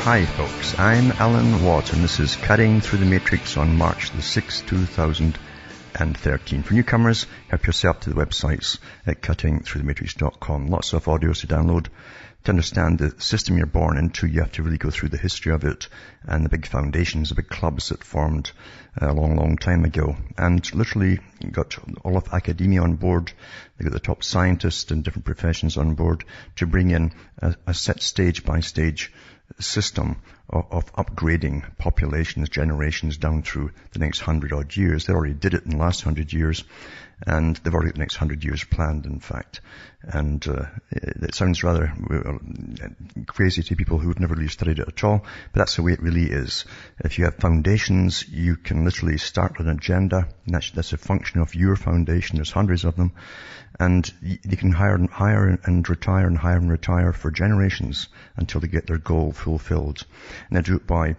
Hi folks, I'm Alan Watt and this is Cutting Through the Matrix on March the 6th, 2013. For newcomers, help yourself to the websites at cuttingthroughthematrix.com. Lots of audios to download. To understand the system you're born into, you have to really go through the history of it and the big foundations, the big clubs that formed a long time ago. And literally got all of academia on board. They got the top scientists and different professions on board to bring in a set stage by stage system of upgrading populations, generations down through the next 100 odd years. They already did it in the last 100 years, and they've already got the next 100 years planned, in fact. And it sounds rather crazy to people who've never really studied it at all, but that's the way it really is. If you have foundations, you can literally start an agenda, and that's a function of your foundation. There's hundreds of them, and you can hire and retire for generations until they get their goal fulfilled. And they do it by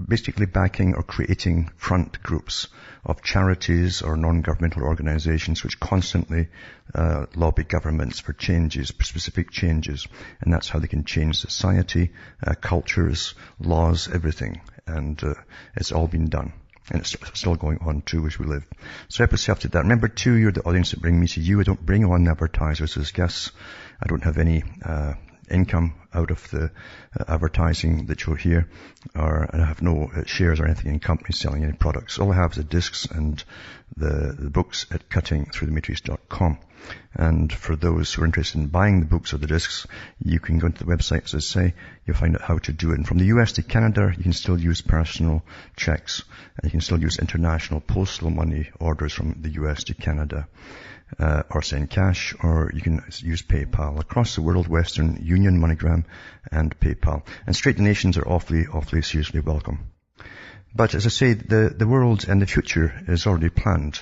basically backing or creating front groups of charities or non-governmental organizations which constantly lobby governments for changes, for specific changes. And that's how they can change society, cultures, laws, everything. And it's all been done. And it's still going on too as we live. So help yourself to that. Remember too, you're the audience that bring me to you. I don't bring on advertisers as guests. I don't have any income out of the advertising that you'll hear, or I have no shares or anything in companies selling any products. All I have is the discs and the books at cuttingthroughthematrix.com. And for those who are interested in buying the books or the discs, you can go to the website, as I say. You'll find out how to do it. And from the US to Canada, you can still use personal checks. And you can still use international postal money orders from the US to Canada. Or send cash, or you can use PayPal. Across the world, Western Union, MoneyGram, and PayPal. And straight donations are awfully seriously welcome. But as I say, the world and the future is already planned.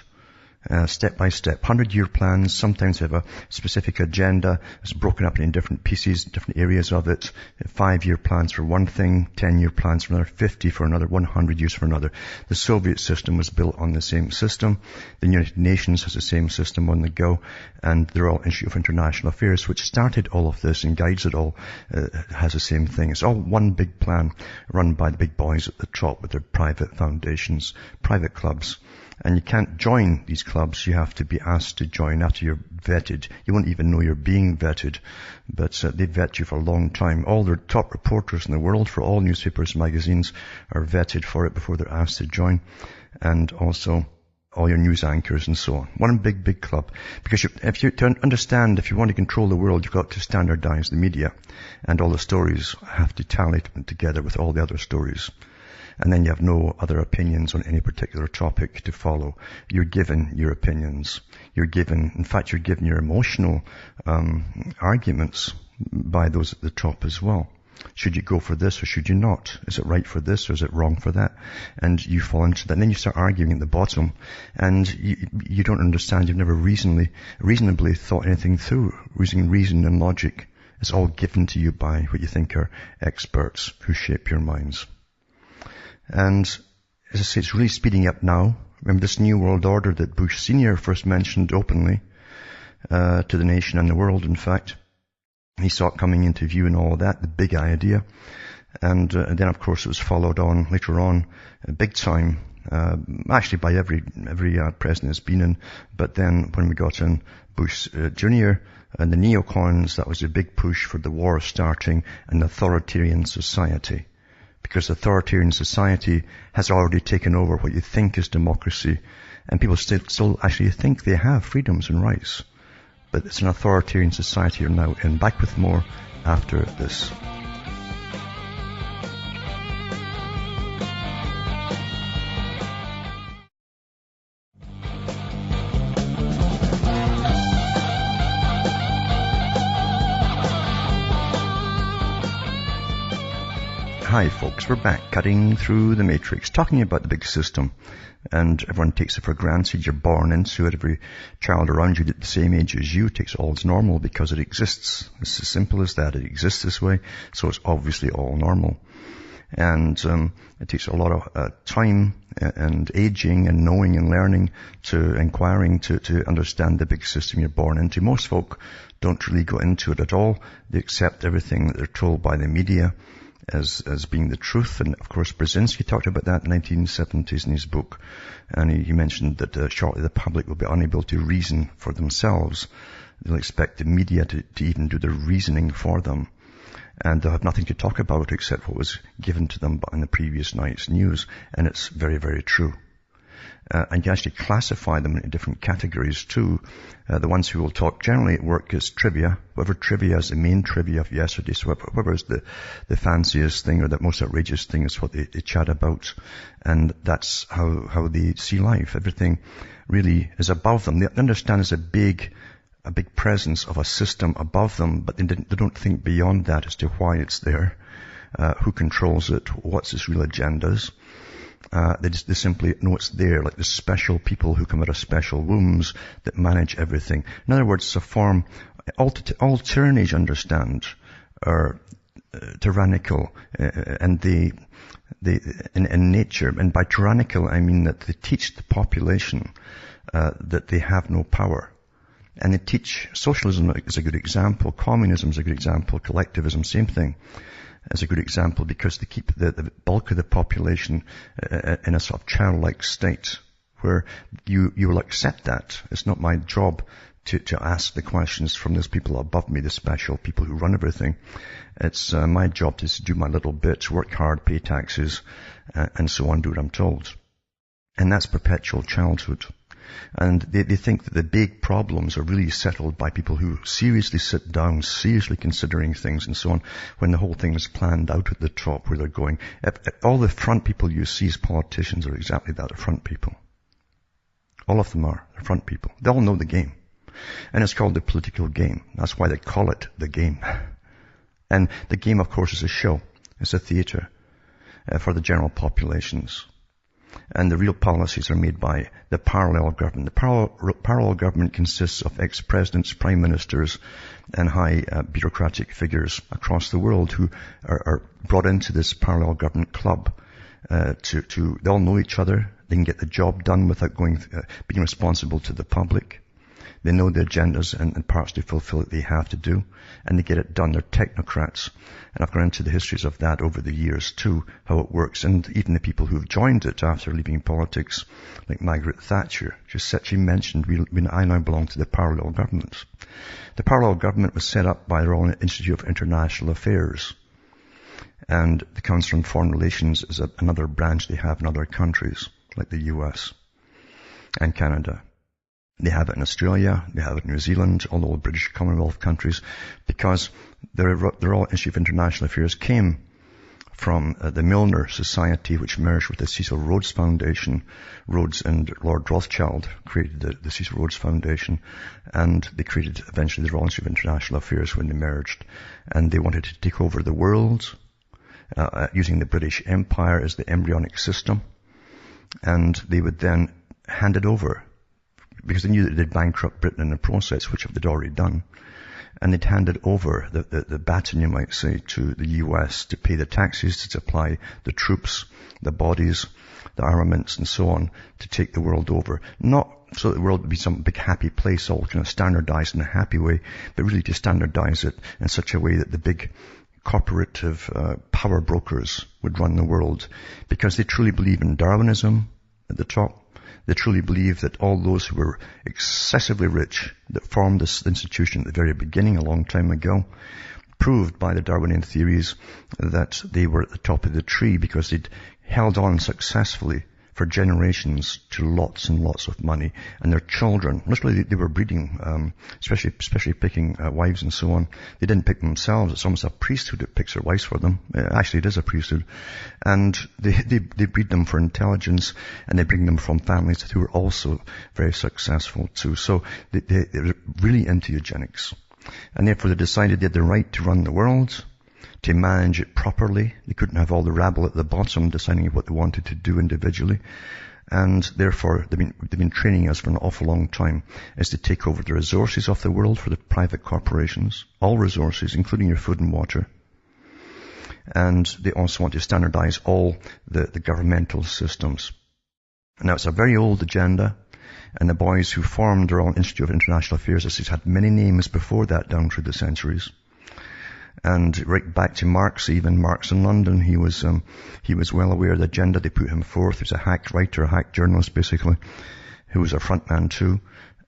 Step by step, 100-year plans. Sometimes have a specific agenda. It's broken up in different pieces, different areas of it. 5-year plans for one thing, 10-year plans for another, 50 for another, 100 years for another. The Soviet system was built on the same system. The United Nations has the same system on the go. And the Royal Institute of International Affairs, which started all of this and guides it all, has the same thing. It's all one big plan run by the big boys at the top with their private foundations, private clubs. And you can't join these clubs. You have to be asked to join after you're vetted. You won't even know you're being vetted, but they vet you for a long time. All the top reporters in the world for all newspapers and magazines are vetted for it before they're asked to join. And also all your news anchors and so on. One big club. Because to understand, if you want to control the world, you've got to standardize the media. And all the stories have to tally together with all the other stories. And then you have no other opinions on any particular topic to follow. You're given your opinions. You're given your emotional arguments by those at the top as well. Should you go for this or should you not? Is it right for this or is it wrong for that? And you fall into that. And then you start arguing at the bottom, and you don't understand. You've never reasonably thought anything through, using reason and logic. It's all given to you by what you think are experts who shape your minds. And as I say, it's really speeding up now. Remember this new world order that Bush Sr. first mentioned openly to the nation and the world, in fact. He saw it coming into view and all of that, the big idea. And then, of course, it was followed on later on, big time, actually by every president has been in. But then when we got in Bush Jr. and the neocons, that was a big push for the war starting an authoritarian society. Because authoritarian society has already taken over what you think is democracy, and people still actually think they have freedoms and rights. But it's an authoritarian society you're now in. Back with more after this. Hi folks, we're back cutting through the matrix, talking about the big system. And everyone takes it for granted. You're born into it. Every child around you at the same age as you takes all as normal because it exists. It's as simple as that. It exists this way, so it's obviously all normal. And it takes a lot of time and aging and knowing and learning to inquiring to understand the big system you're born into. Most folk don't really go into it at all. They accept everything that they're told by the media as being the truth. And of course, Brzezinski talked about that in the 1970s in his book. And he mentioned that shortly the public will be unable to reason for themselves. They'll expect the media to even do the reasoning for them. And they'll have nothing to talk about except what was given to them in the previous night's news. And it's very, very true. And you actually classify them into different categories too. The ones who will talk generally at work is trivia. Whatever trivia is the main trivia of yesterday. So whatever is the fanciest thing or the most outrageous thing is what they chat about. And that's how they see life. Everything really is above them. They understand there's a big presence of a system above them, but they don't think beyond that as to why it's there, who controls it, what's its real agendas. They simply know it's there, like the special people who come out of special wombs that manage everything. In other words, it's a form, all tyrannies understand are tyrannical, and in nature. And by tyrannical, I mean that they teach the population that they have no power. And they teach, socialism is a good example, communism is a good example, collectivism, same thing, is a good example, because they keep the bulk of the population in a sort of childlike state where you will accept that. It's not my job to ask the questions from those people above me, the special people who run everything. It's my job to do my little bit, work hard, pay taxes, and so on, do what I'm told. And that's perpetual childhood. And they think that the big problems are really settled by people who seriously sit down, seriously considering things and so on, when the whole thing is planned out at the top where they're going. All the front people you see as politicians are exactly that, front people. All of them are. They're front people. They all know the game. And it's called the political game. That's why they call it the game. And the game, of course, is a show. It's a theater for the general populations. And the real policies are made by the parallel government. The parallel government consists of ex-presidents, prime ministers, and high bureaucratic figures across the world who are brought into this parallel government club. They all know each other. They can get the job done without being responsible to the public. They know the agendas and parts to fulfill that they have to do, and they get it done. They're technocrats. And I've gone into the histories of that over the years too, how it works. And even the people who've joined it after leaving politics, like Margaret Thatcher, she mentioned, I now belong to the parallel government. The parallel government was set up by the Royal Institute of International Affairs. And the Council on Foreign Relations is another branch they have in other countries, like the US and Canada. They have it in Australia, they have it in New Zealand, all the British Commonwealth countries, because the Royal Institute of International Affairs came from the Milner Society, which merged with the Cecil Rhodes Foundation. Rhodes and Lord Rothschild created the Cecil Rhodes Foundation, and they created eventually the Royal Institute of International Affairs when they merged. And they wanted to take over the world, using the British Empire as the embryonic system, and they would then hand it over, because they knew that they'd bankrupt Britain in the process, which they'd already done. And they'd handed over the baton, you might say, to the US to pay the taxes, to supply the troops, the bodies, the armaments, and so on, to take the world over. Not so that the world would be some big happy place, all kind of standardized in a happy way, but really to standardize it in such a way that the big corporative power brokers would run the world, because they truly believe in Darwinism at the top. They truly believe that all those who were excessively rich, that formed this institution at the very beginning, a long time ago, proved by the Darwinian theories that they were at the top of the tree because they'd held on successfully for generations to lots and lots of money, and their children, literally they were breeding, especially picking wives and so on. They didn't pick themselves. It's almost a priesthood that picks their wives for them. Actually, it is a priesthood. And they breed them for intelligence, and they bring them from families who were also very successful too. So they're really into eugenics. And therefore they decided they had the right to run the world, to manage it properly. They couldn't have all the rabble at the bottom deciding what they wanted to do individually. And therefore, they've been training us for an awful long time as to take over the resources of the world for the private corporations, all resources, including your food and water. And they also want to standardize all the governmental systems. Now, it's a very old agenda, and the boys who formed the Royal Institute of International Affairs had many names before that down through the centuries. And right back to Marx, even Marx in London, he was well aware of the agenda. They put him forth. He was a hack writer, a hack journalist, basically, who was a front man too.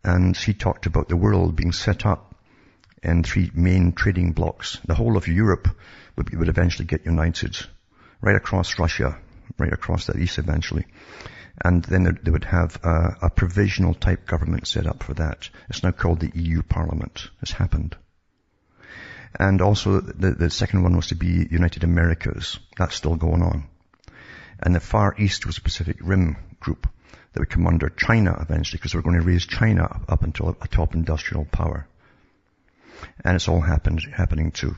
And he talked about the world being set up in 3 main trading blocks. The whole of Europe would eventually get united, right across Russia, right across the east eventually. And then they would have a provisional type government set up for that. It's now called the EU Parliament. It's happened. And also the second one was to be United Americas. That's still going on. And the Far East was Pacific Rim group that would come under China eventually, because we're going to raise China up until a top industrial power. And it's all happening too.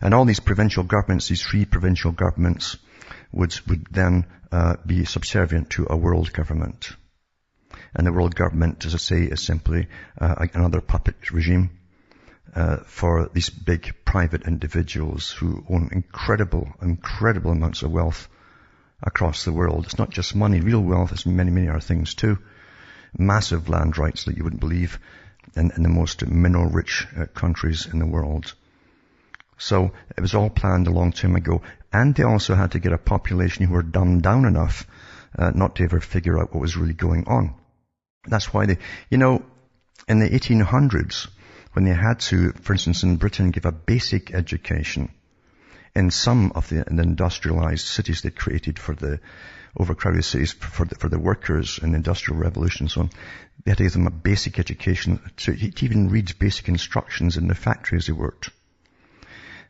And all these provincial governments, these 3 provincial governments, would then be subservient to a world government. And the world government, as I say, is simply another puppet regime for these big private individuals who own incredible amounts of wealth across the world. It's not just money. Real wealth is many other things too. Massive land rights that you wouldn't believe in the most mineral-rich countries in the world. So it was all planned a long time ago. And they also had to get a population who were dumbed down enough not to ever figure out what was really going on. That's why in the 1800s, when they had to, for instance, in Britain, give a basic education in some of the industrialized cities they created for the overcrowded cities for the workers in the Industrial Revolution and so on, they had to give them a basic education to even read basic instructions in the factories they worked.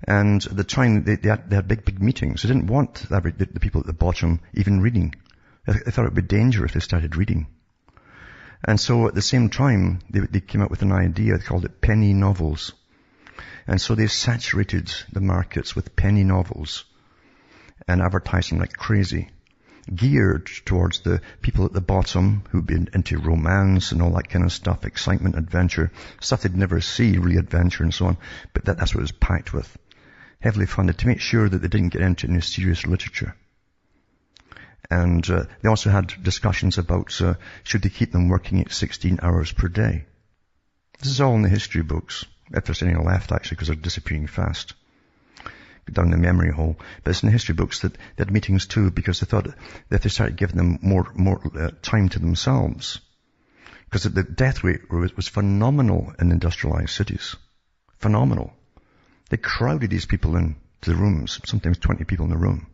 And at the time, they had big meetings. They didn't want the people at the bottom even reading. They thought it would be dangerous if they started reading. And so at the same time, they came up with an idea, they called it penny novels. And so they saturated the markets with penny novels and advertised them like crazy, geared towards the people at the bottom who'd been into romance and all that kind of stuff, excitement, adventure, stuff they'd never see, really adventure and so on. But that's what it was packed with. Heavily funded to make sure that they didn't get into any serious literature. And they also had discussions about should they keep them working at 16 hours per day. This is all in the history books, if there's any left actually, because they're disappearing fast. Down the memory hole. But it's in the history books that they had meetings too, because they thought that if they started giving them more time to themselves, because the death rate was phenomenal in industrialized cities. Phenomenal. They crowded these people into the rooms, sometimes 20 people in the room.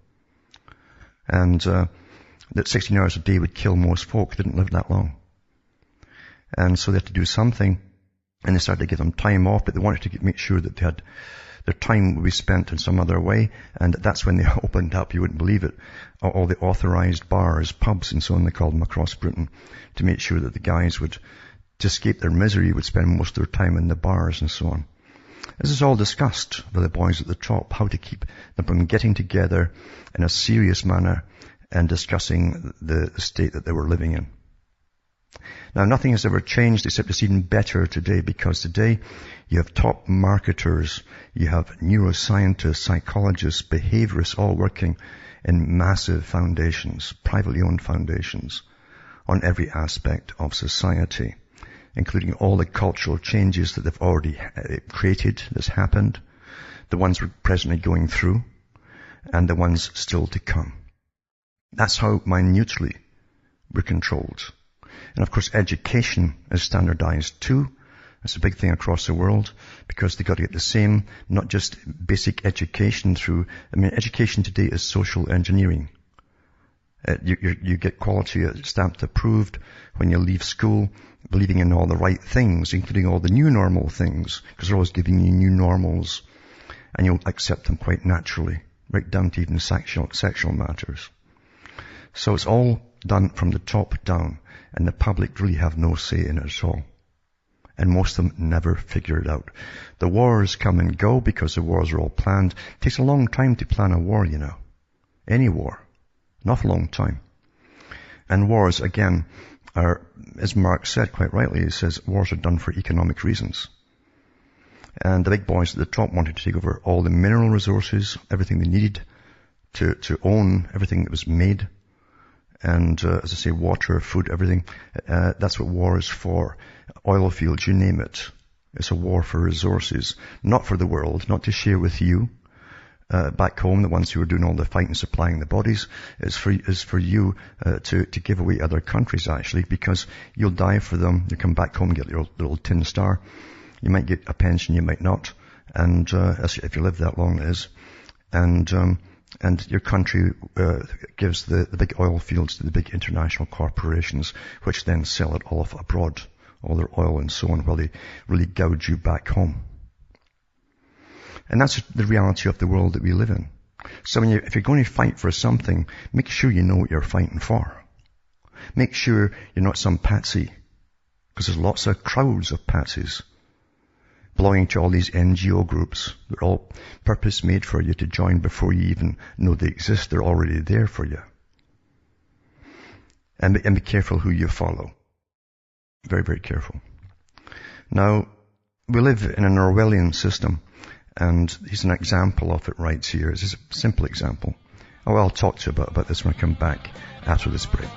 And that 16 hours a day would kill most folk. They didn't live that long. And so they had to do something. And they started to give them time off, but they wanted to make sure that they had their time would be spent in some other way. And that's when they opened up, you wouldn't believe it, all the authorized bars, pubs and so on, they called them across Britain, to make sure that the guys would, to escape their misery, would spend most of their time in the bars and so on. This is all discussed by the boys at the top, how to keep them from getting together in a serious manner and discussing the state that they were living in. Now, nothing has ever changed, except it's even better today, because today you have top marketers, you have neuroscientists, psychologists, behaviorists, all working in massive foundations, privately owned foundations, on every aspect of society, including all the cultural changes that they've already created, that's happened, the ones we're presently going through, and the ones still to come. That's how minutely we're controlled. And of course, education is standardized too. That's a big thing across the world, because they've got to get the same, not just basic education through, education today is social engineering. You get quality stamped approved when you leave school, believing in all the right things, including all the new normal things, because they're always giving you new normals, and you'll accept them quite naturally, right down to even sexual matters. So it's all done from the top down, and the public really have no say in it at all. And most of them never figure it out. The wars come and go because the wars are all planned. It takes a long time to plan a war, Any war. Not a long time. And wars, again, are, as Marx said quite rightly, he says wars are done for economic reasons. And the big boys at the top wanted to take over all the mineral resources, everything they needed to own everything that was made. And, as I say, water, food, everything. That's what war is for. Oil fields, you name it. It's a war for resources, not for the world, not to share with you. Back home, the ones who are doing all the fighting, supplying the bodies, is for you to give away other countries, actually, because you'll die for them. You come back home and get your little tin star. You might get a pension, you might not, and if you live that long, it is. And your country gives the big oil fields to the big international corporations, which then sell it off abroad, all their oil and so on, while they really gouge you back home. And that's the reality of the world that we live in. So if you're going to fight for something, make sure you know what you're fighting for. Make sure you're not some patsy, because there's lots of crowds of patsies belonging to all these NGO groups. They're all purpose made for you to join before you even know they exist. They're already there for you. And be careful who you follow. Very, very careful. Now, we live in an Orwellian system. And here's an example of it right here. This is a simple example. Oh, I'll talk to you about this when I come back after this break.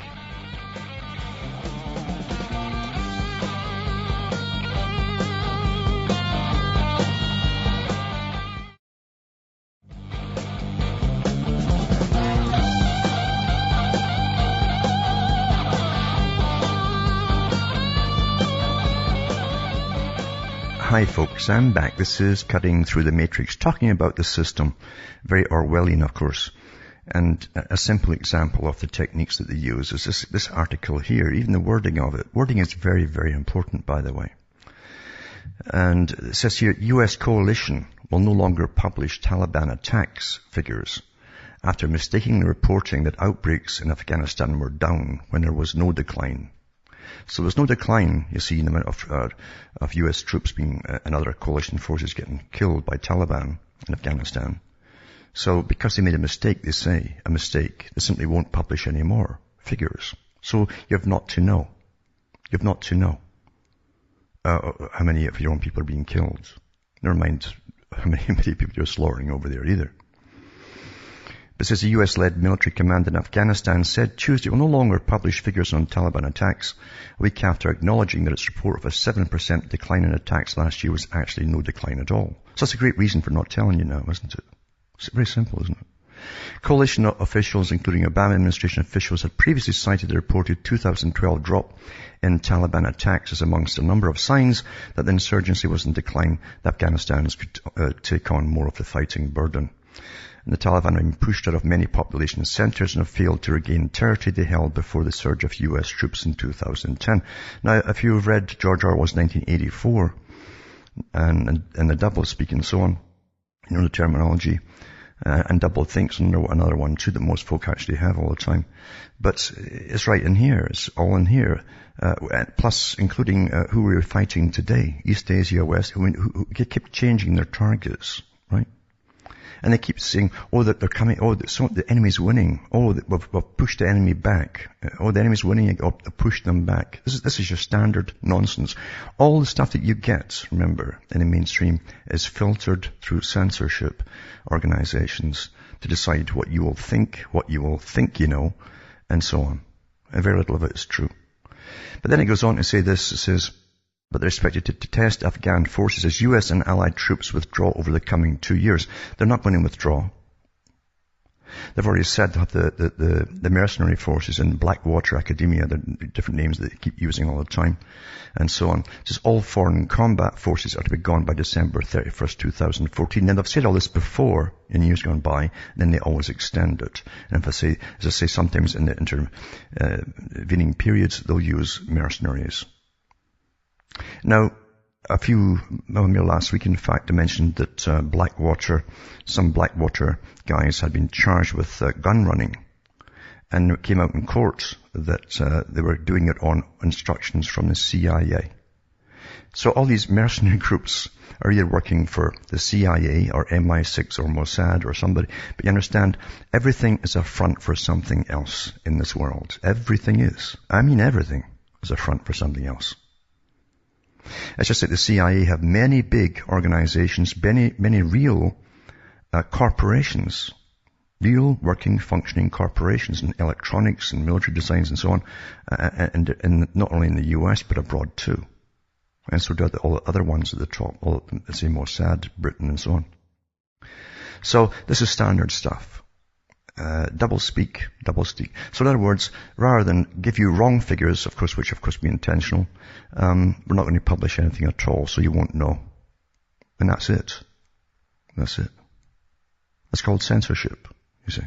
Hi folks, I'm back. This is Cutting Through the Matrix, talking about the system. Very Orwellian, of course. And a simple example of the techniques that they use is this article here, even the wording of it. Wording is very, very important, by the way. And it says here, U.S. coalition will no longer publish Taliban attacks figures after mistakenly reporting that outbreaks in Afghanistan were down when there was no decline. So there's no decline, you see, in the amount of U.S. troops being and other coalition forces getting killed by Taliban in Afghanistan. So because they made a mistake, they say, a mistake, they simply won't publish any more figures. So you have not to know. You have not to know how many of your own people are being killed. Never mind how many people you're slaughtering over there either. It says the US-led military command in Afghanistan said Tuesday will no longer publish figures on Taliban attacks, a week after acknowledging that its report of a 7% decline in attacks last year was actually no decline at all. So that's a great reason for not telling you now, isn't it? It's very simple, isn't it? Coalition officials, including Obama administration officials, had previously cited the reported 2012 drop in Taliban attacks as amongst a number of signs that the insurgency was in decline, that Afghanistan could take on more of the fighting burden. And the Taliban have been pushed out of many population centers and have failed to regain territory they held before the surge of U.S. troops in 2010. Now, if you've read George Orwell's 1984 and the double speak and so on, you know the terminology, and double think's another one too that most folk actually have all the time. But it's right in here. It's all in here. Plus, including who we're fighting today, East Asia, West, who keep changing their targets, right? And they keep saying, oh, that they're coming, oh, the enemy's winning, oh, we've pushed the enemy back, oh, the enemy's winning, oh, push them back. This is your standard nonsense. All the stuff that you get, remember, in the mainstream is filtered through censorship organizations to decide what you will think you know, and so on. And very little of it is true. But then it goes on to say this, it says, but they're expected to test Afghan forces as U.S. and allied troops withdraw over the coming 2 years. They're not going to withdraw. They've already said that the mercenary forces in Blackwater Academia, the different names that they keep using all the time, and so on. Just all foreign combat forces are to be gone by December 31st, 2014. Now, they've said all this before in years gone by, then they always extend it. And as I say, sometimes in the intervening periods, they'll use mercenaries. Now, last week, in fact, I mentioned that some Blackwater guys had been charged with gun running. And it came out in court that they were doing it on instructions from the CIA. So all these mercenary groups are either working for the CIA or MI6 or Mossad or somebody. But you understand, everything is a front for something else in this world. Everything is. I mean everything is a front for something else. It's just that the CIA have many big organizations, many real corporations, real working, functioning corporations in electronics and military designs and so on, and not only in the US but abroad too. And so do all the other ones at the top, all of them, say Mossad, Britain, and so on. So this is standard stuff. Double speak. So in other words, rather than give you wrong figures, of course, which of course be intentional, we're not going to publish anything at all, so you won't know. And that's it. That's it. It's called censorship, you see.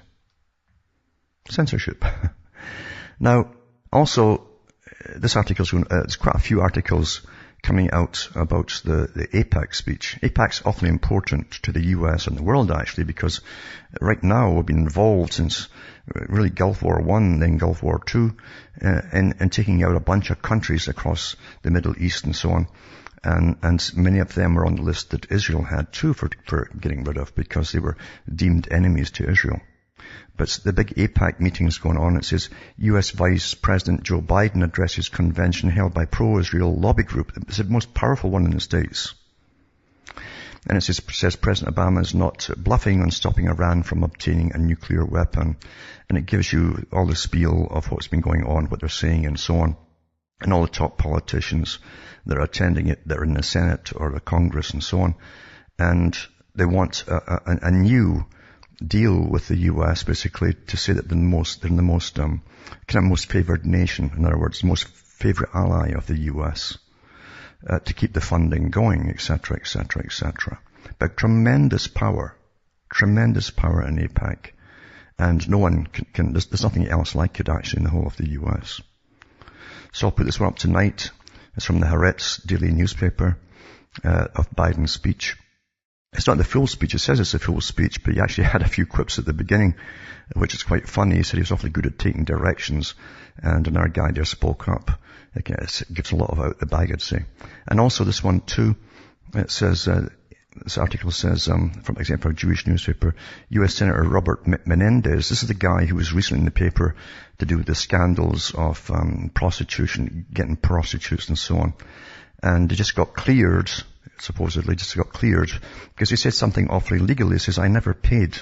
Censorship. Now, also, this article's there's quite a few articles coming out about the AIPAC speech. AIPAC's awfully important to the US and the world, actually, because right now we've been involved since really Gulf War I, then Gulf War II, in taking out a bunch of countries across the Middle East and so on. And many of them are on the list that Israel had too for getting rid of, because they were deemed enemies to Israel. But the big AIPAC meeting's going on. It says, U.S. Vice President Joe Biden addresses convention held by pro-Israel lobby group. It's the most powerful one in the States. And it says President Obama is not bluffing on stopping Iran from obtaining a nuclear weapon. And it gives you all the spiel of what's been going on, what they're saying, and so on. And all the top politicians that are attending it, that are in the Senate or the Congress and so on. And they want a new deal with the U.S., basically, to say that they're the most kind of most favored nation. In other words, most favorite ally of the U.S. To keep the funding going, etc., etc., etc. But tremendous power in AIPAC, and no one can. There's nothing else like it actually in the whole of the U.S. So I'll put this one up tonight. It's from the Haaretz daily newspaper of Biden's speech. It's not the full speech. It says it's a full speech, but he actually had a few quips at the beginning, which is quite funny. He said he was awfully good at taking directions, and another guy there spoke up. It gives a lot of out the bag, I'd say. And also this one too, it says, this article says, from example, a Jewish newspaper, U.S. Senator Robert Menendez, this is the guy who was recently in the paper to do with the scandals of prostitution, getting prostitutes and so on. And he just got cleared, supposedly just got cleared, because he said something awfully legal. He says, I never paid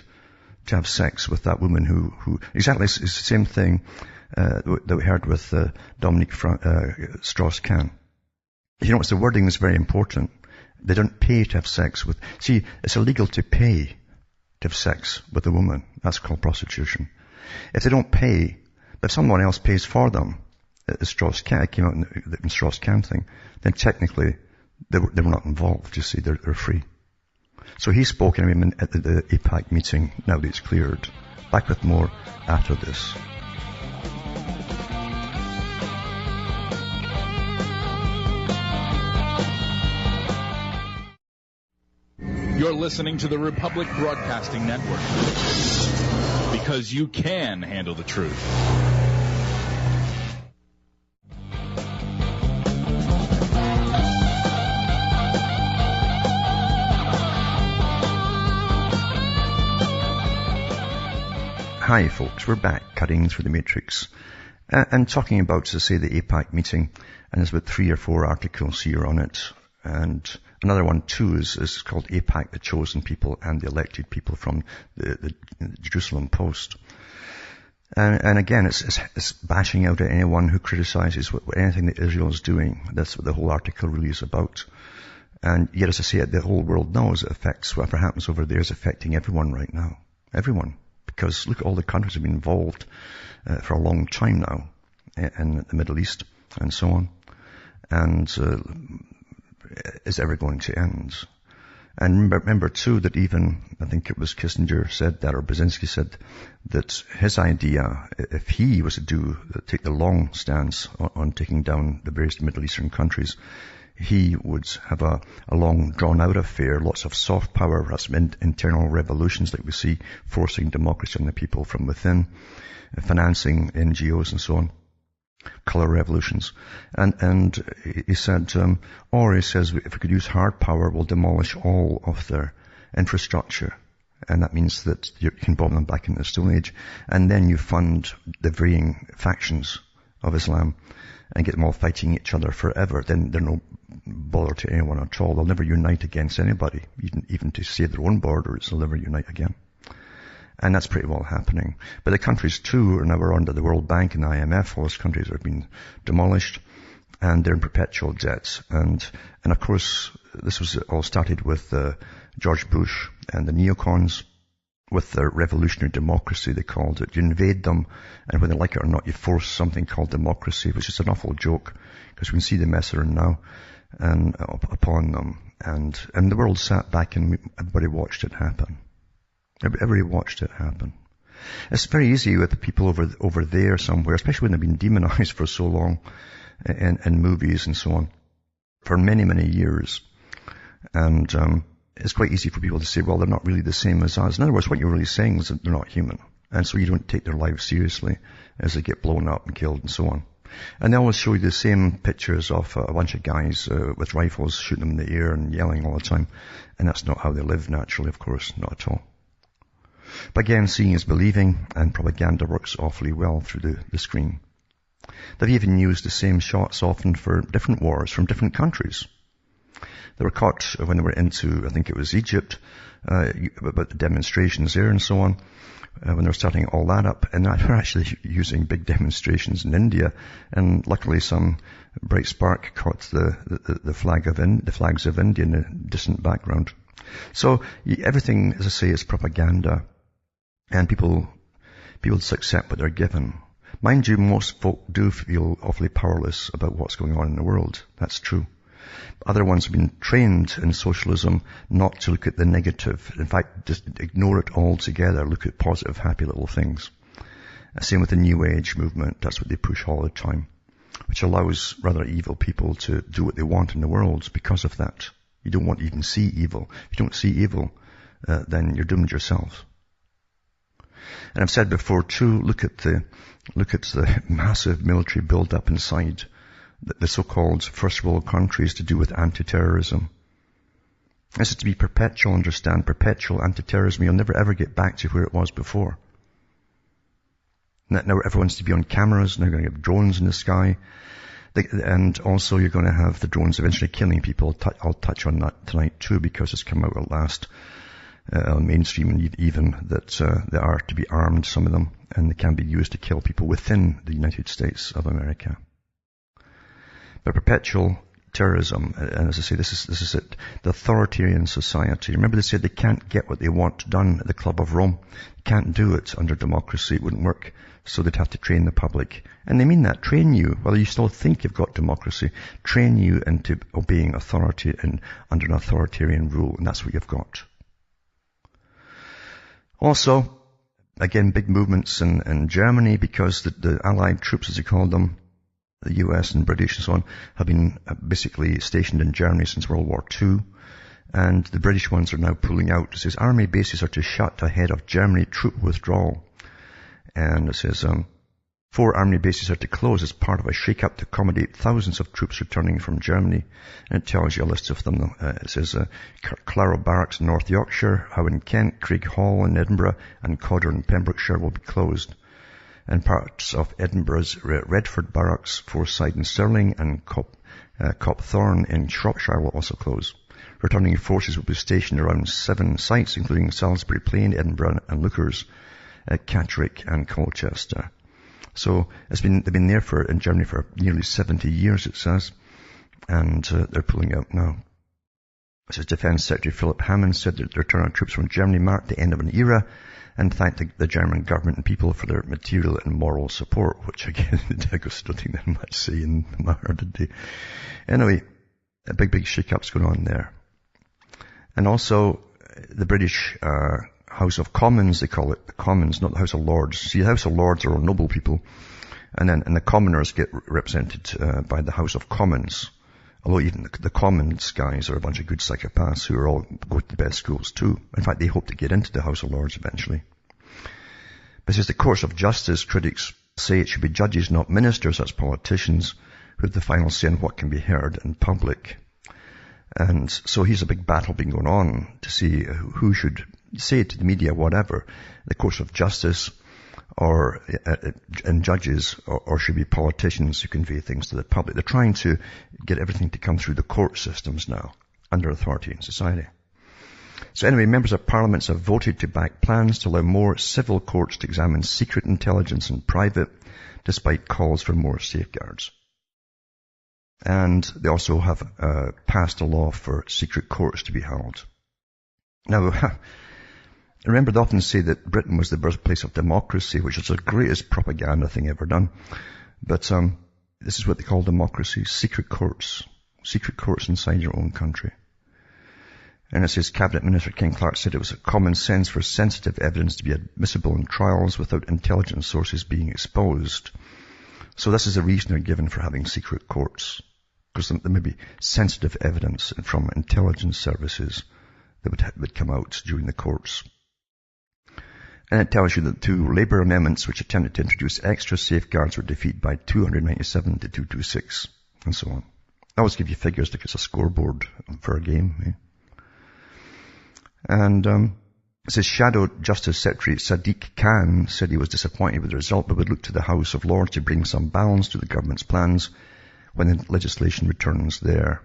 to have sex with that woman who exactly, it's the same thing that we heard with Dominique Strauss-Kahn. You know, the wording is very important. They don't pay to have sex with, see, it's illegal to pay to have sex with a woman. That's called prostitution. If they don't pay, but if someone else pays for them, the Strauss-Kahn came out in the Strauss-Kahn thing, then technically they were not involved, you see, they're free. So he spoke at the AIPAC meeting, now that it's cleared. Back with more after this. You're listening to the Republic Broadcasting Network, because you can handle the truth. Hi folks, we're back cutting through the matrix and talking about, to say, the AIPAC meeting, and there's about 3 or 4 articles here on it, and another one too is called AIPAC, the Chosen People and the Elected People, from the Jerusalem Post. And again, it's bashing out at anyone who criticizes anything that Israel is doing. That's what the whole article really is about. And yet, as I say, the whole world knows it affects, whatever happens over there is affecting everyone right now. Everyone. Because look, all the countries have been involved for a long time now in the Middle East and so on. And is ever going to end? And remember too that even, I think it was Kissinger said that, or Brzezinski said that his idea, if he was to take the long stance on taking down the various Middle Eastern countries, he would have a long drawn-out affair, lots of soft power, perhaps internal revolutions like we see, forcing democracy on the people from within, financing NGOs and so on, color revolutions. And he said, or he says, if we could use hard power, we'll demolish all of their infrastructure. And that means that you can bomb them back into the Stone Age. And then you fund the varying factions of Islam and get them all fighting each other forever. Then they're no bother to anyone at all. They'll never unite against anybody, even to save their own borders. They'll never unite again. And that's pretty well happening. But the countries too are now under the World Bank and IMF. All those countries are being demolished. and they're in perpetual debt. And of course, this was all started with George Bush and the neocons, with their revolutionary democracy, they called it. You invade them, and whether they like it or not, you force something called democracy, which is an awful joke, because we can see the mess around now, and upon them. And the world sat back and everybody watched it happen. Everybody watched it happen. It's very easy with the people over there somewhere, especially when they've been demonized for so long in movies and so on, for many, many years. And it's quite easy for people to say, well, they're not really the same as us. In other words, what you're really saying is that they're not human. And so you don't take their lives seriously as they get blown up and killed and so on. And they always show you the same pictures of a bunch of guys with rifles shooting them in the air and yelling all the time. And that's not how they live naturally, of course, not at all. But again, seeing is believing, and propaganda works awfully well through the screen. They've even used the same shots often for different wars from different countries. They were caught when they were into, I think it was Egypt, about the demonstrations there and so on, when they were starting all that up. And they were actually using big demonstrations in India. And luckily some bright spark caught the flags of India in a distant background. So everything, as I say, is propaganda. And people just accept what they're given. Mind you, most folk do feel awfully powerless about what's going on in the world. That's true. Other ones have been trained in socialism not to look at the negative. In fact, just ignore it altogether. Look at positive, happy little things. Same with the New Age movement. That's what they push all the time, which allows rather evil people to do what they want in the world because of that. You don't want to even see evil. If you don't see evil, then you're doomed yourself. And I've said before too, look at the massive military build-up inside the so-called first world countries to do with anti-terrorism. This is to be perpetual, understand, perpetual anti-terrorism. You'll never ever get back to where it was before. Now everyone's to be on cameras, now you're going to have drones in the sky, and also you're going to have the drones eventually killing people. I'll touch on that tonight too, because it's come out at last, mainstream and even, that they are to be armed, some of them, and they can be used to kill people within the United States of America. But perpetual terrorism, and as I say, this is it. The authoritarian society. Remember they said they can't get what they want done at the Club of Rome. Can't do it under democracy. It wouldn't work. So they'd have to train the public. And they mean that. Train you, whether you still think you've got democracy, train you into obeying authority and under an authoritarian rule. And that's what you've got. Also, again, big movements in Germany, because the Allied troops, as they call them, the US and British and so on, have been basically stationed in Germany since World War II. And the British ones are now pulling out. It says army bases are to shut ahead of Germany troop withdrawal. And it says 4 army bases are to close as part of a shake-up to accommodate thousands of troops returning from Germany. And it tells you a list of them. It says Claro Barracks in North Yorkshire, Howe in Kent, Craig Hall in Edinburgh, and Codder in Pembrokeshire will be closed. And parts of Edinburgh's Redford Barracks, Forside in Stirling, and Copthorne in Shropshire will also close. Returning forces will be stationed around 7 sites, including Salisbury Plain, Edinburgh, and Lookers, Catterick, and Colchester. So they've been there in Germany for nearly 70 years, it says, and they're pulling out now. It says Defence Secretary Philip Hammond said that the return of troops from Germany marked the end of an era, and thanked the German government and people for their material and moral support, which again, I guess don't think they much say in the matter, did they? Anyway, a big shake-up's going on there. And also, the British House of Commons, they call it the Commons, not the House of Lords. See, the House of Lords are all noble people, and the commoners get represented by the House of Commons. Although even the Commons guys are a bunch of good psychopaths who are all go to the best schools too. In fact, they hope to get into the House of Lords eventually. But it says the course of justice, critics say it should be judges, not ministers, that's politicians, who have the final say on what can be heard in public. And so here's a big battle being going on to see who should say to the media whatever. The course of justice and judges or should be politicians who convey things to the public. They're trying to get everything to come through the court systems now under authority in society. So anyway, members of parliaments have voted to back plans to allow more civil courts to examine secret intelligence in private, despite calls for more safeguards. And they also have passed a law for secret courts to be held. Now, remember, they often say that Britain was the birthplace of democracy, which is the greatest propaganda thing ever done. But this is what they call democracy, secret courts inside your own country. And it says, Cabinet Minister Ken Clark said it was a common sense for sensitive evidence to be admissible in trials without intelligence sources being exposed. So this is the reason they're given for having secret courts. Because there may be sensitive evidence from intelligence services that would come out during the courts. And it tells you that 2 Labour amendments which attempted to introduce extra safeguards were defeated by 297 to 226, and so on. I always give you figures like it's a scoreboard for a game. Eh? And it says Shadow Justice Secretary Sadiq Khan said he was disappointed with the result, but would look to the House of Lords to bring some balance to the government's plans when the legislation returns there.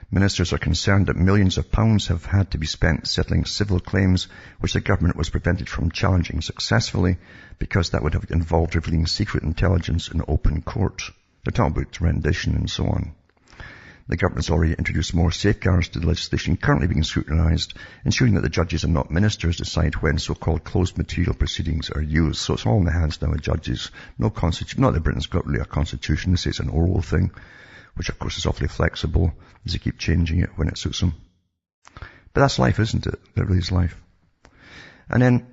Ministers are concerned that millions of pounds have had to be spent settling civil claims which the government was prevented from challenging successfully because that would have involved revealing secret intelligence in open court. They're talking about rendition and so on. The government has already introduced more safeguards to the legislation currently being scrutinised, ensuring that the judges and not ministers decide when so-called closed material proceedings are used. So it's all in the hands now of judges. No constitution. Not that Britain's got really a constitution. They say it's an oral thing, which of course is awfully flexible as they keep changing it when it suits them. But that's life, isn't it? That really is life. And then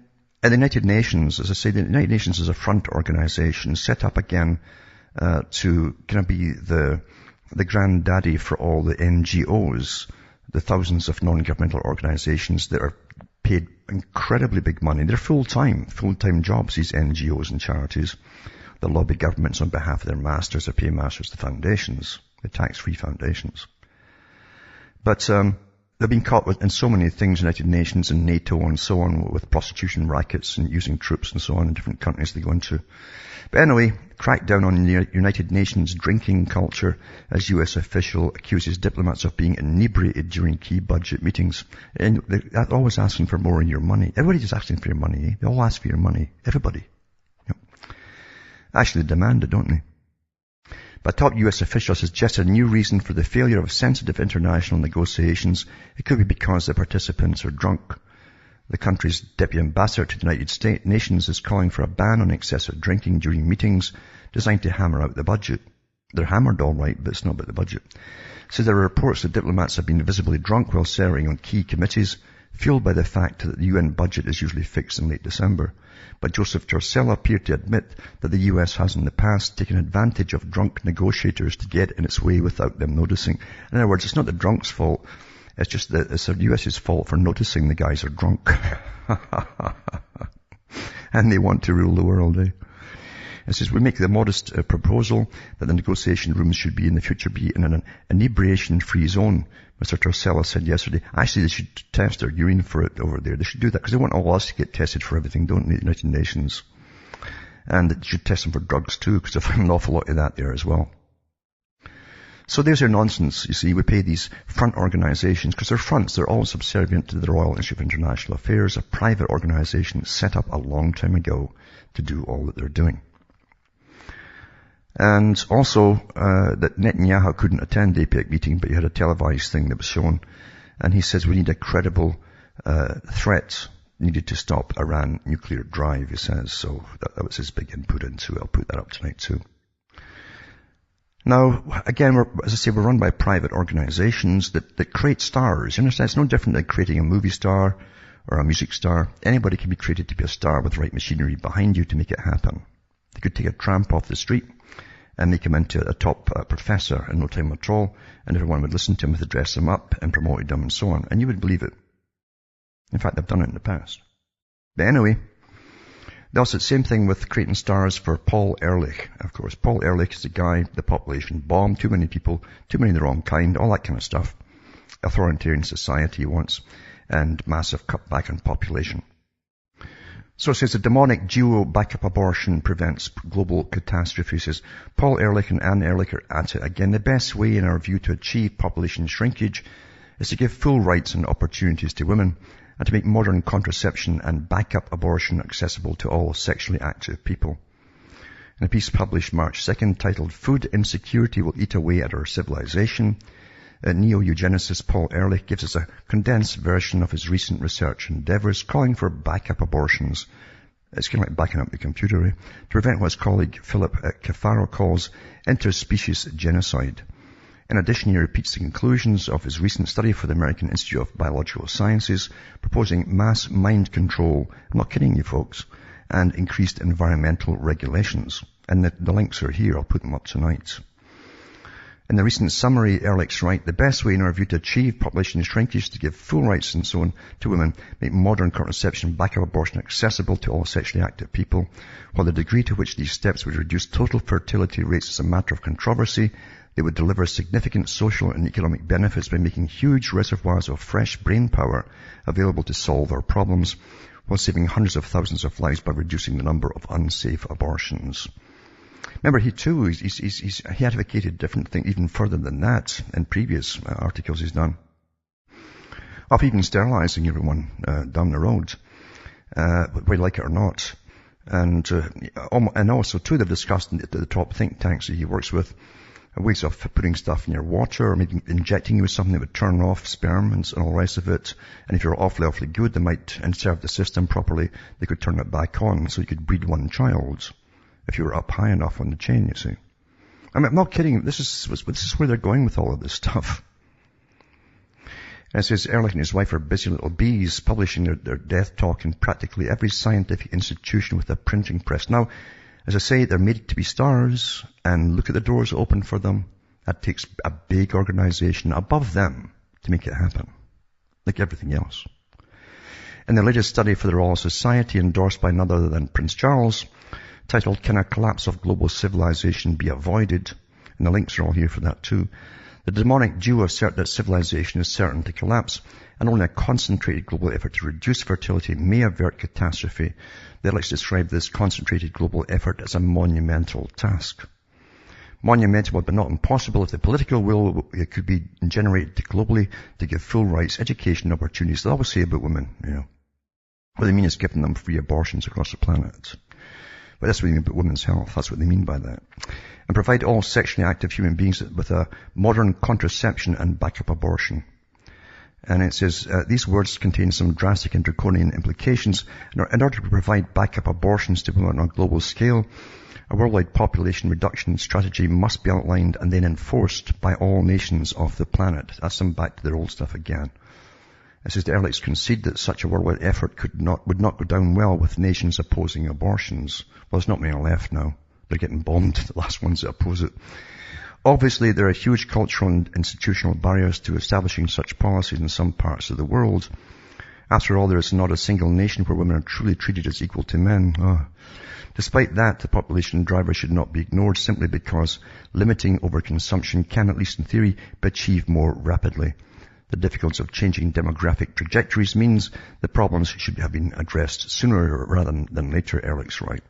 at the United Nations, as I say, the United Nations is a front organisation set up again to kind of be the granddaddy for all the NGOs, the thousands of non-governmental organizations that are paid incredibly big money. They're full-time jobs, these NGOs and charities. They lobby governments on behalf of their masters or pay masters, the foundations, the tax-free foundations. But they've been caught in so many things, United Nations and NATO and so on, with prostitution rackets and using troops and so on in different countries they go into. But anyway, crackdown on the United Nations drinking culture as US official accuses diplomats of being inebriated during key budget meetings. And they're always asking for more of your money. Everybody's just asking for your money. Eh? They all ask for your money. Everybody. Yep. Actually, they demand it, don't they? But top US officials suggested a new reason for the failure of sensitive international negotiations. It could be because the participants are drunk. The country's deputy ambassador to the United Nations is calling for a ban on excessive drinking during meetings designed to hammer out the budget. They're hammered all right, but it's not about the budget. So there are reports that diplomats have been visibly drunk while serving on key committees, fueled by the fact that the UN budget is usually fixed in late December. But Joseph Torcella appeared to admit that the US has in the past taken advantage of drunk negotiators to get in its way without them noticing. In other words, it's not the drunk's fault. It's just that it's the US's fault for noticing the guys are drunk. And they want to rule the world, eh? It says, we make the modest proposal that the negotiation rooms should be in the future be in an inebriation-free zone. Mr. Torcella said yesterday, actually they should test their urine for it over there. They should do that because they want all us to get tested for everything, don't they, the United Nations? And they should test them for drugs too, because they find an awful lot of that there as well. So there's your nonsense, you see. We pay these front organizations, because they're fronts, they're all subservient to the Royal Institute of International Affairs, a private organization set up a long time ago to do all that they're doing. And also, that Netanyahu couldn't attend the APEC meeting, but he had a televised thing that was shown. And he says we need a credible threat needed to stop Iran nuclear drive, he says. So that was his big input into it. I'll put that up tonight too. Now, again, as I say, we're run by private organizations that create stars. You understand? It's no different than creating a movie star or a music star. Anybody can be created to be a star with the right machinery behind you to make it happen. They could take a tramp off the street and make him into a top professor in no time at all, and everyone would listen to him if they dressed him up and promoted him and so on, and you would believe it. In fact, they've done it in the past. But anyway, they also the same thing with creating stars for Paul Ehrlich, of course. Paul Ehrlich is the guy, the population bomb, too many people, too many of the wrong kind, all that kind of stuff. Authoritarian society he wants, and massive cutback on population. So it says a demonic duo backup abortion prevents global catastrophe. It says Paul Ehrlich and Anne Ehrlich are at it again. The best way, in our view, to achieve population shrinkage is to give full rights and opportunities to women and to make modern contraception and backup abortion accessible to all sexually active people. In a piece published March 2nd titled Food Insecurity Will Eat Away at Our Civilization, neo-eugenicist Paul Ehrlich gives us a condensed version of his recent research endeavors calling for backup abortions. It's kind of like backing up the computer, to prevent what his colleague Philip Cafaro calls interspecies genocide. In addition, he repeats the conclusions of his recent study for the American Institute of Biological Sciences, proposing mass mind control, I'm not kidding you folks, and increased environmental regulations. And the links are here, I'll put them up tonight. In the recent summary, Ehrlich's right, the best way in our view to achieve population shrinkage, to give full rights and so on to women, make modern contraception, backup abortion accessible to all sexually active people, while the degree to which these steps would reduce total fertility rates is a matter of controversy. They would deliver significant social and economic benefits by making huge reservoirs of fresh brain power available to solve our problems, while saving hundreds of thousands of lives by reducing the number of unsafe abortions. Remember, he advocated different things even further than that in previous articles he's done, of even sterilizing everyone down the road, whether you like it or not. And also, too, they've discussed at the top think tanks that he works with ways of putting stuff in your water or maybe injecting you with something that would turn off sperm and all the rest of it. And if you're awfully good, they might, and serve the system properly, they could turn it back on so you could breed one child. If you were up high enough on the chain, you see. I mean, I'm not kidding. This is where they're going with all of this stuff. And it says Ehrlich and his wife are busy little bees, publishing their death talk in practically every scientific institution with a printing press. Now, as I say, they're made to be stars, and look at the doors open for them. That takes a big organization above them to make it happen, like everything else. In the latest study for the Royal Society, endorsed by none other than Prince Charles, titled Can a Collapse of Global Civilization Be Avoided? And the links are all here for that too. The demonic duo assert that civilization is certain to collapse, and only a concentrated global effort to reduce fertility may avert catastrophe. They like to describe this concentrated global effort as a monumental task. Monumental but not impossible if the political will could be generated globally to give full rights, education, opportunities. They always say about women, what they mean is giving them free abortions across the planet. But that's what they mean about women's health. That's what they mean by that. And provide all sexually active human beings with a modern contraception and backup abortion. And it says, these words contain some drastic and draconian implications. In order to provide backup abortions to women on a global scale, a worldwide population reduction strategy must be outlined and then enforced by all nations of the planet. That's them back to their old stuff again. It says the Ehrlichs concede that such a worldwide effort would not go down well with nations opposing abortions. Well, there's not many left now. They're getting bombed, the last ones that oppose it. Obviously, there are huge cultural and institutional barriers to establishing such policies in some parts of the world. After all, there is not a single nation where women are truly treated as equal to men. Despite that, the population driver should not be ignored simply because limiting overconsumption can, at least in theory, be achieved more rapidly. The difficulties of changing demographic trajectories means the problems should have been addressed sooner rather than later, Ehrlich's right.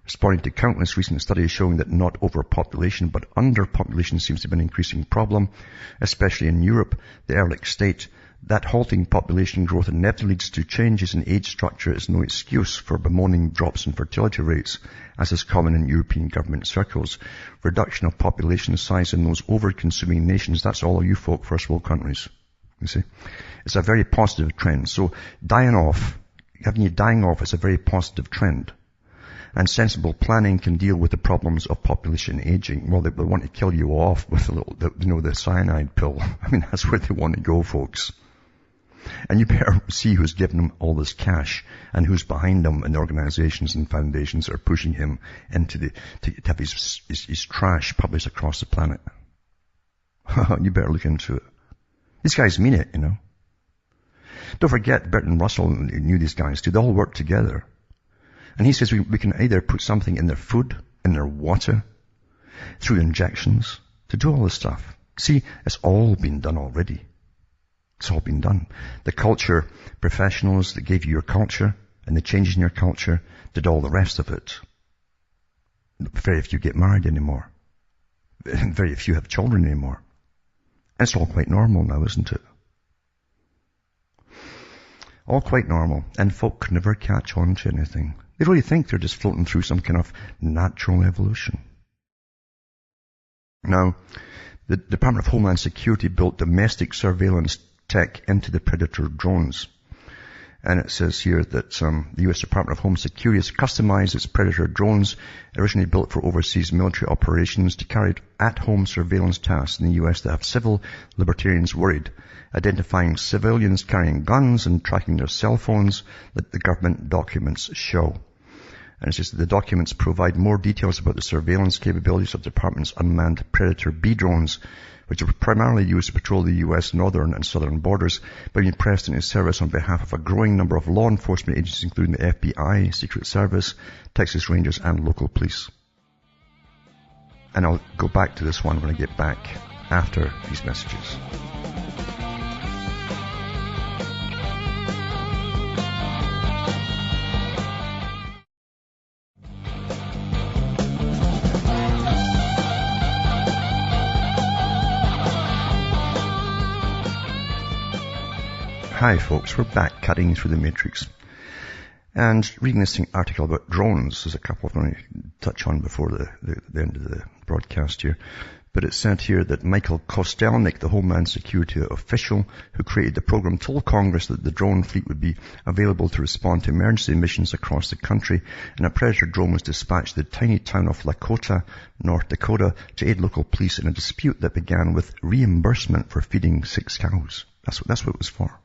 Responding to countless recent studies showing that not overpopulation but underpopulation seems to be an increasing problem, especially in Europe, the Ehrlich state that halting population growth inevitably leads to changes in age structure is no excuse for bemoaning drops in fertility rates, as is common in European government circles. Reduction of population size in those over-consuming nations, that's all of you folk, first world countries. You see? It's a very positive trend. So having you dying off is a very positive trend. And sensible planning can deal with the problems of population aging. Well, they want to kill you off with the cyanide pill. I mean, that's where they want to go, folks. And you better see who's giving them all this cash and who's behind them and the organizations and foundations that are pushing him into to have his trash published across the planet. You better look into it. These guys mean it, Don't forget, Bertrand Russell knew these guys too. They all work together. And he says we can either put something in their food, in their water, through injections, to do all this stuff. See, it's all been done already. It's all been done. The culture professionals that gave you your culture and the changes in your culture did all the rest of it. Very few get married anymore. Very few have children anymore. And it's all quite normal now, isn't it? All quite normal. And folk can never catch on to anything. They really think they're just floating through some kind of natural evolution. Now, the Department of Homeland Security built domestic surveillance tech into the Predator drones. And it says here that the U.S. Department of Home Security has customized its Predator drones, originally built for overseas military operations, to carry out at-home surveillance tasks in the U.S. that have civil libertarians worried, identifying civilians carrying guns and tracking their cell phones that the government documents show. And it says that the documents provide more details about the surveillance capabilities of the department's unmanned Predator B drones, which are primarily used to patrol the U.S. northern and southern borders, but being pressed into service on behalf of a growing number of law enforcement agencies, including the FBI, Secret Service, Texas Rangers, and local police. And I'll go back to this one when I get back after these messages. Hi folks, we're back cutting through the matrix and reading this article about drones. There's a couple of them I touch on before the end of the broadcast here. But it said here that Michael Kostelnik, the Homeland Security official who created the program, told Congress that the drone fleet would be available to respond to emergency missions across the country, and a Predator drone was dispatched to the tiny town of Lakota, North Dakota, to aid local police in a dispute that began with reimbursement for feeding 6 cows. That's what it was for.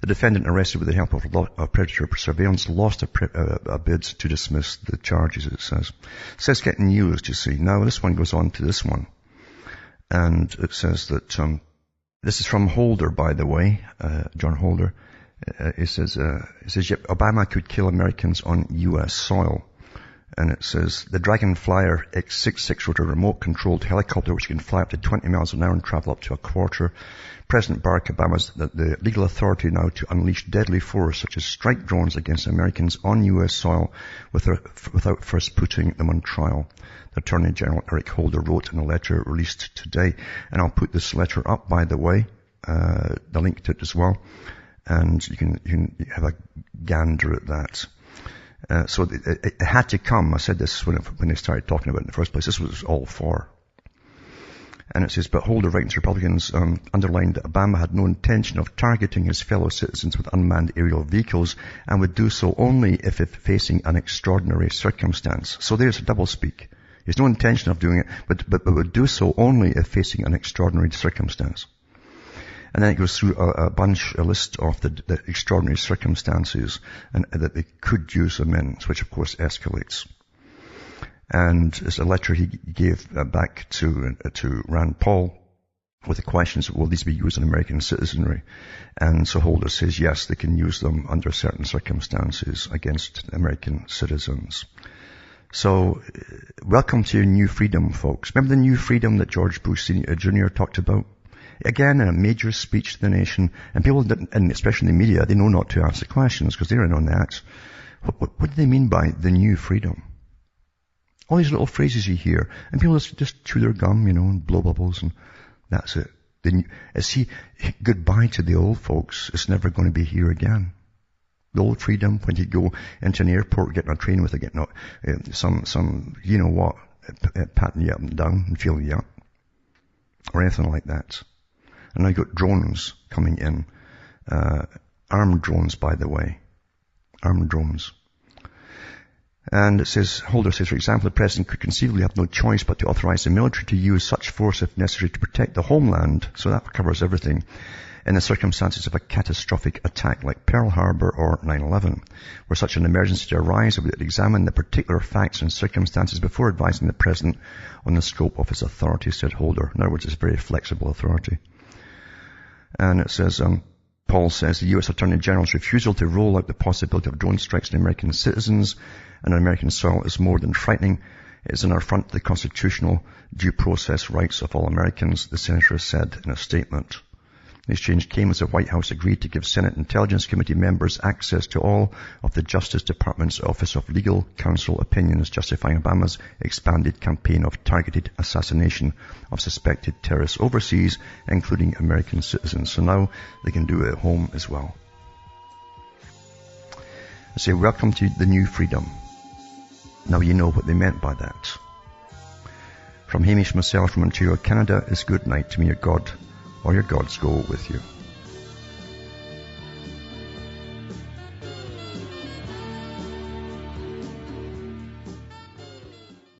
The defendant, arrested with the help of Predator surveillance, lost a bid to dismiss the charges, it says. It says getting used, you see. Now this one goes on to this one. And it says that, this is from Holder, by the way, John Holder. It says, yep, Obama could kill Americans on U.S. soil. And it says, the Dragon Flyer X-66 wrote a remote-controlled helicopter which can fly up to 20 miles an hour and travel up to a quarter. President Barack Obama's the legal authority now to unleash deadly force such as strike drones against Americans on U.S. soil without first putting them on trial. The Attorney General Eric Holder wrote in a letter released today. And I'll put this letter up, by the way, the link to it as well. And you can have a gander at that. So it had to come. I said this when they started talking about it in the first place. This was all for. And it says, but Holder writes, Republicans underlined that Obama had no intention of targeting his fellow citizens with unmanned aerial vehicles and would do so only if facing an extraordinary circumstance. So there's a doublespeak. He has no intention of doing it, but would do so only if facing an extraordinary circumstance. And then it goes through a list of the extraordinary circumstances and that they could use them in, which of course escalates. And there's a letter he gave back to Rand Paul with the questions, will these be used on American citizenry? And so Holder says, yes, they can use them under certain circumstances against American citizens. So, welcome to your new freedom, folks. Remember the new freedom that George Bush Jr. talked about? Again, in a major speech to the nation, and people, and especially in the media, they know not to ask the questions because they're in on that. What do they mean by the new freedom? All these little phrases you hear, and people just chew their gum, and blow bubbles, and that's it. Goodbye to the old folks. It's never going to be here again. The old freedom, when you go into an airport, getting a train with some, patting you up and down and feeling you up, or anything like that. And now you've got drones coming in, armed drones, by the way, armed drones. And it says, Holder says, for example, the president could conceivably have no choice but to authorize the military to use such force if necessary to protect the homeland. So that covers everything. In the circumstances of a catastrophic attack like Pearl Harbor or 9/11, were such an emergency to arise, it would examine the particular facts and circumstances before advising the president on the scope of his authority, said Holder. In other words, it's very flexible authority. And it says, Paul says, the U.S. Attorney General's refusal to roll out the possibility of drone strikes on American citizens and on American soil is more than frightening. It is an affront to the constitutional due process rights of all Americans, the senator said in a statement. The exchange came as the White House agreed to give Senate Intelligence Committee members access to all of the Justice Department's Office of Legal Counsel opinions justifying Obama's expanded campaign of targeted assassination of suspected terrorists overseas, including American citizens. So now they can do it at home as well. I say, welcome to the new freedom. Now you know what they meant by that. From Hamish myself from Ontario, Canada, is good night to me. Your God or your gods go with you.